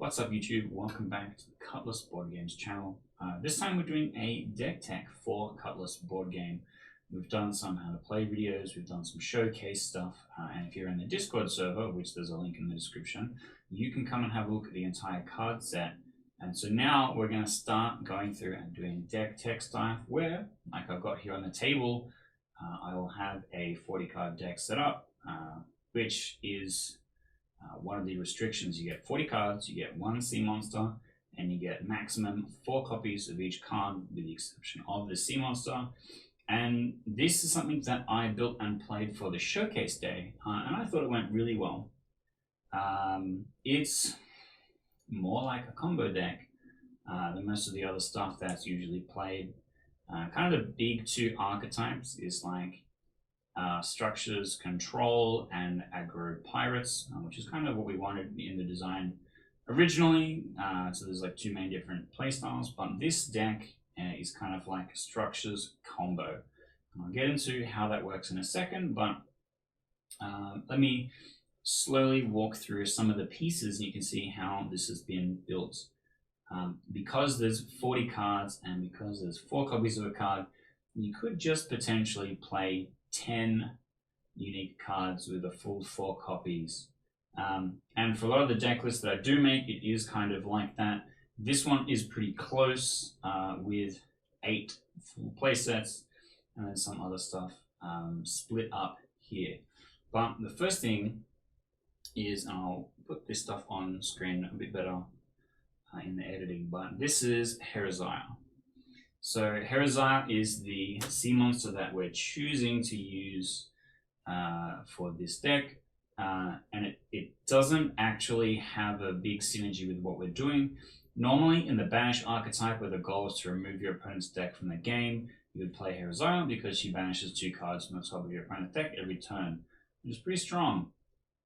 What's up YouTube? Welcome back to the Cutlass Board Games channel. This time we're doing a deck tech for Cutlass board game. We've done some how to play videos, we've done some showcase stuff, and if you're in the Discord server, which there's a link in the description, you can come and have a look at the entire card set. And so now we're going to start going through and doing deck tech stuff where, like I've got here on the table, I will have a 40 card deck set up, which is one of the restrictions. You get 40 cards, you get one sea monster, and you get maximum 4 copies of each card with the exception of the sea monster. And this is something that I built and played for the showcase day, and I thought it went really well. It's more like a combo deck than most of the other stuff that's usually played. Kind of the big two archetypes is like structures, control, and aggro pirates, which is kind of what we wanted in the design originally. So there's like 2 main different playstyles, but this deck is kind of like a structures combo. I'll get into how that works in a second, but let me slowly walk through some of the pieces and you can see how this has been built. Because there's 40 cards and because there's 4 copies of a card, you could just potentially play 10 unique cards with a full 4 copies. And for a lot of the deck lists that I do make, it is kind of like that. This one is pretty close with 8 full play sets and then some other stuff split up here. But the first thing is, and I'll put this stuff on screen a bit better in the editing, but this is Herysaia. So Herysaia is the sea monster that we're choosing to use for this deck, and it doesn't actually have a big synergy with what we're doing. Normally in the banish archetype, where the goal is to remove your opponent's deck from the game, you would play Herysaia because she banishes 2 cards from the top of your opponent's deck every turn, which is pretty strong.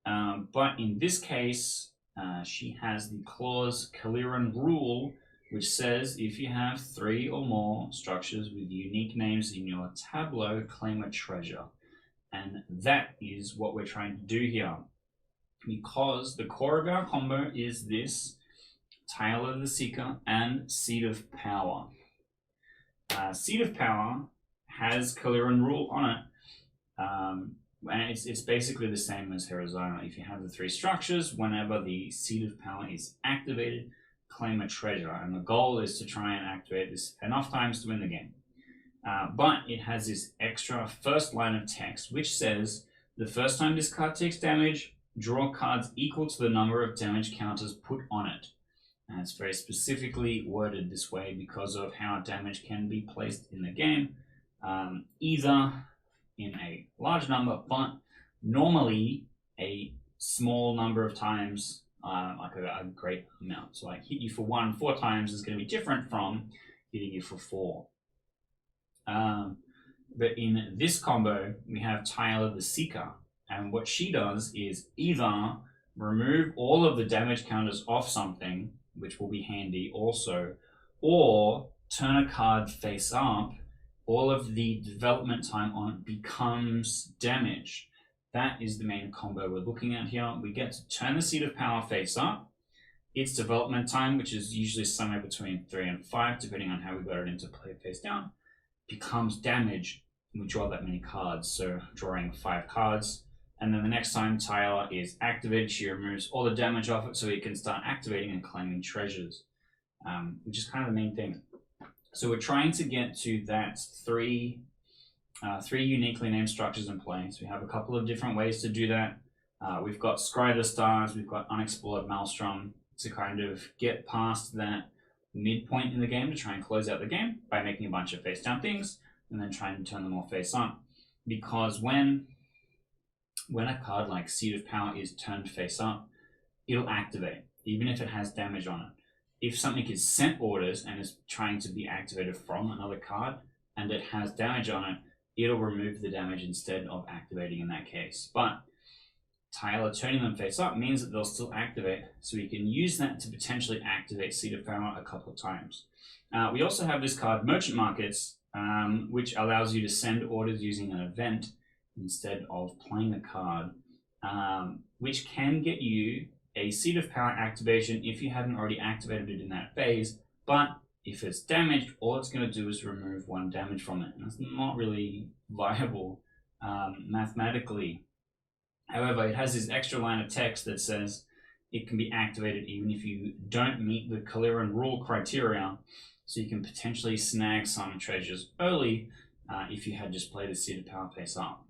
But in this case, she has the clause Kaliran rule, which says if you have 3 or more structures with unique names in your tableau, claim a treasure. And that is what we're trying to do here. Because the core of our combo is this Tyaela the Seeker and Seed of Power. Seed of Power has Kaliran rule on it. And it's basically the same as Herysaia. If you have the 3 structures, whenever the Seed of Power is activated, claim a treasure, and the goal is to try and activate this enough times to win the game. But it has this extra first line of text which says the first time this card takes damage, draw cards equal to the number of damage counters put on it. And it's very specifically worded this way because of how damage can be placed in the game, either in a large number, but normally a small number of times, like a great amount. So like hit you for 1 4 times is going to be different from hitting you for 4. But in this combo, we have Tyaela the Seeker, and what she does is either remove all of the damage counters off something, which will be handy also, or turn a card face up. All of the development time on it becomes damage. That is the main combo we're looking at here. We get to turn the Seed of Power face up. Its development time, which is usually somewhere between 3 and 5, depending on how we got it into play face down, becomes damage, and we draw that many cards. So drawing 5 cards, and then the next time Tyaela is activated, she removes all the damage off it so it can start activating and claiming treasures, which is kind of the main thing. So we're trying to get to that 3 uniquely named structures in play. So we have a couple of different ways to do that. We've got Scry the Stars, we've got Unexplored Maelstrom to kind of get past that midpoint in the game to try and close out the game by making a bunch of face down things and then trying to turn them all face up. Because when a card like Seed of Power is turned face up, it'll activate, even if it has damage on it. If something is sent orders and is trying to be activated from another card and it has damage on it, it'll remove the damage instead of activating in that case. But Tyaela turning them face up means that they'll still activate, so we can use that to potentially activate Seed of Power a couple of times. We also have this card, Merchant Markets, which allows you to send orders using an event instead of playing a card, which can get you a Seed of Power activation if you hadn't already activated it in that phase, but if it's damaged, all it's going to do is remove 1 damage from it, and that's not really viable mathematically. However, it has this extra line of text that says it can be activated even if you don't meet the Caliran rule criteria, so you can potentially snag some treasures early if you had just played a Seed of Power face up.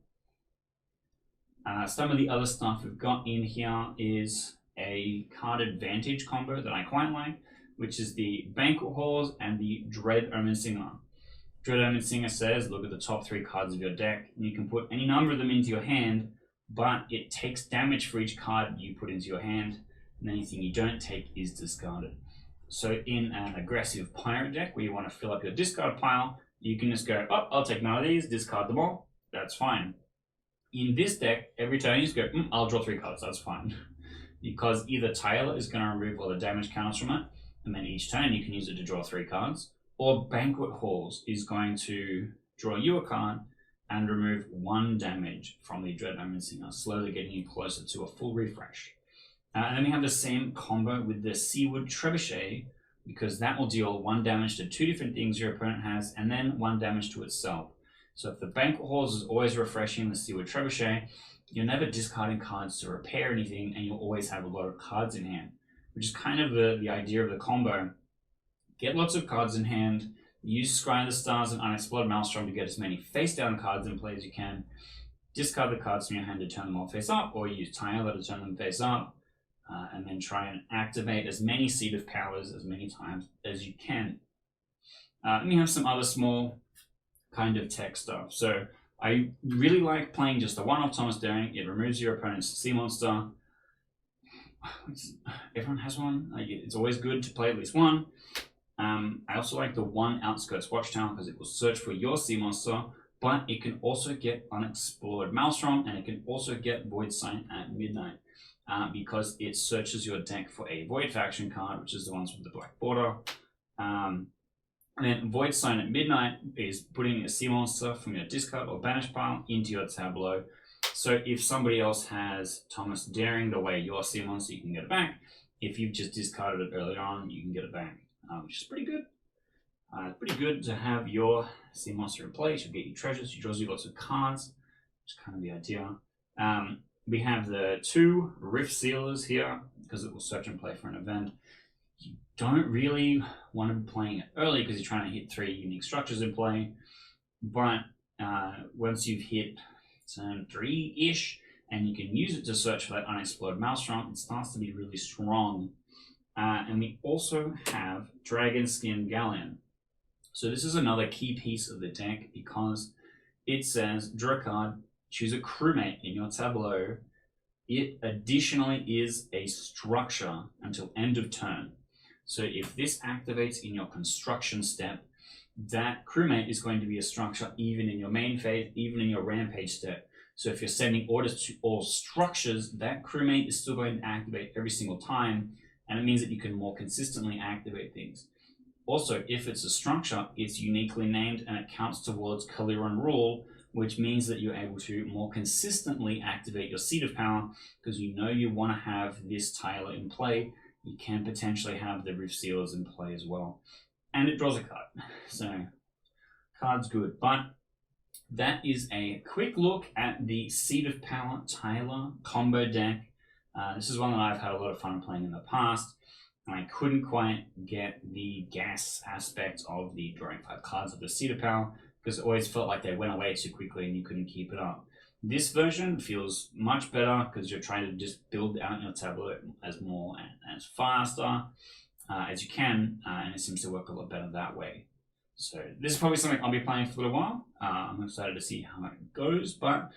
Some of the other stuff we've got in here is a card advantage combo that I quite like, which is the Banquet Halls and the Dread Omensinger. Dread Omensinger says, look at the top 3 cards of your deck, and you can put any number of them into your hand, but it takes damage for each card you put into your hand, and anything you don't take is discarded. So in an aggressive pirate deck where you want to fill up your discard pile, you can just go, oh, I'll take none of these, discard them all, that's fine. In this deck, every turn you just go, I'll draw 3 cards, that's fine. Because either Tyaela is going to remove all the damage counters from it, and then each turn you can use it to draw 3 cards, or Banquet Halls is going to draw you a card and remove 1 damage from the Dread Omensinger, slowly getting you closer to a full refresh. And then we have the same combo with the Seaward Trebuchet, because that will deal 1 damage to 2 different things your opponent has, and then 1 damage to itself. So if the Banquet Halls is always refreshing the Seaward Trebuchet, you're never discarding cards to repair anything, and you'll always have a lot of cards in hand, which is kind of the idea of the combo. Get lots of cards in hand, use Scry the Stars and Unexplored Maelstrom to get as many face-down cards in play as you can, discard the cards from your hand to turn them all face up, or use Tyaela to turn them face up, and then try and activate as many Seed of Powers as many times as you can. Then we have some other small kind of tech stuff. So I really like playing just a one-off Thomas Daring. It removes your opponent's sea monster. Everyone has one. It's always good to play at least one. I also like the 1 Outskirts Watchtower because it will search for your sea monster, but it can also get Unexplored Maelstrom, and it can also get Voidsign at midnight because it searches your deck for a Void faction card, which is the ones with the black border. And then Voidsign at midnight is putting a sea monster from your discard or banish pile into your tableau. So if somebody else has Thomas Daring the way your sea monster, you can get it back. If you've just discarded it earlier on, you can get it back, which is pretty good. It's pretty good to have your sea monster in play. She'll get you treasures. She draws you lots of cards, which is kind of the idea. We have the 2 Riftsealers here because it will search and play for an event. You don't really want to be playing it early because you're trying to hit 3 unique structures in play. But once you've hit turn 3-ish and you can use it to search for that Unexplored Maelstrom, it starts to be really strong. And we also have Dragonskin Galleon. So this is another key piece of the deck because it says draw a card, choose a crewmate in your tableau. It additionally is a structure until end of turn. So if this activates in your construction step, that crewmate is going to be a structure even in your main phase, even in your rampage step. So if you're sending orders to all structures, that crewmate is still going to activate every single time, and it means that you can more consistently activate things. Also, if it's a structure, it's uniquely named and it counts towards Caliran rule, which means that you're able to more consistently activate your Seed of Power because you know you want to have this Tyaela in play. You can potentially have the Riftsealers in play as well. And it draws a card. So, card's good. But that is a quick look at the Seed of Power Tyaela combo deck. This is one that I've had a lot of fun playing in the past. And I couldn't quite get the gas aspect of the drawing 5 cards of the Seed of Power because it always felt like they went away too quickly and you couldn't keep it up. This version feels much better because you're trying to just build out your tablet as more and as faster as you can, and it seems to work a lot better that way. So this is probably something I'll be playing for a little while. I'm excited to see how it goes, but I'm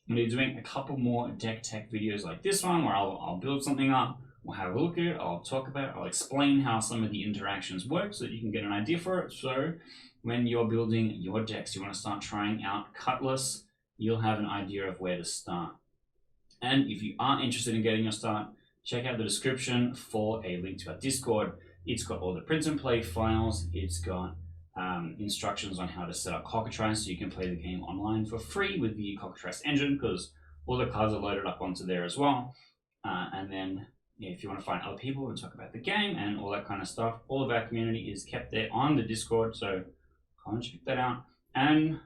going to be doing a couple more deck tech videos like this one where I'll build something up, we'll have a look at it, I'll talk about it, I'll explain how some of the interactions work so that you can get an idea for it. So when you're building your decks, you want to start trying out Cutlass, you'll have an idea of where to start. And if you are interested in getting your start, check out the description for a link to our Discord. It's got all the print and play files. It's got instructions on how to set up Cockatrice so you can play the game online for free with the Cockatrice engine because all the cards are loaded up onto there as well. And then yeah, if you want to find other people and talk about the game and all that kind of stuff, all of our community is kept there on the Discord, so go and check that out. And,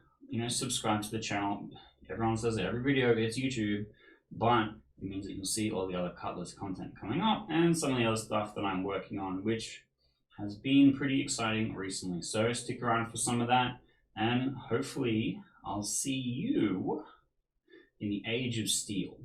subscribe to the channel. Everyone says that every video gets YouTube, but it means that you'll see all the other Cutlass content coming up and some of the other stuff that I'm working on, which has been pretty exciting recently. So stick around for some of that, and hopefully I'll see you in the Age of Steel.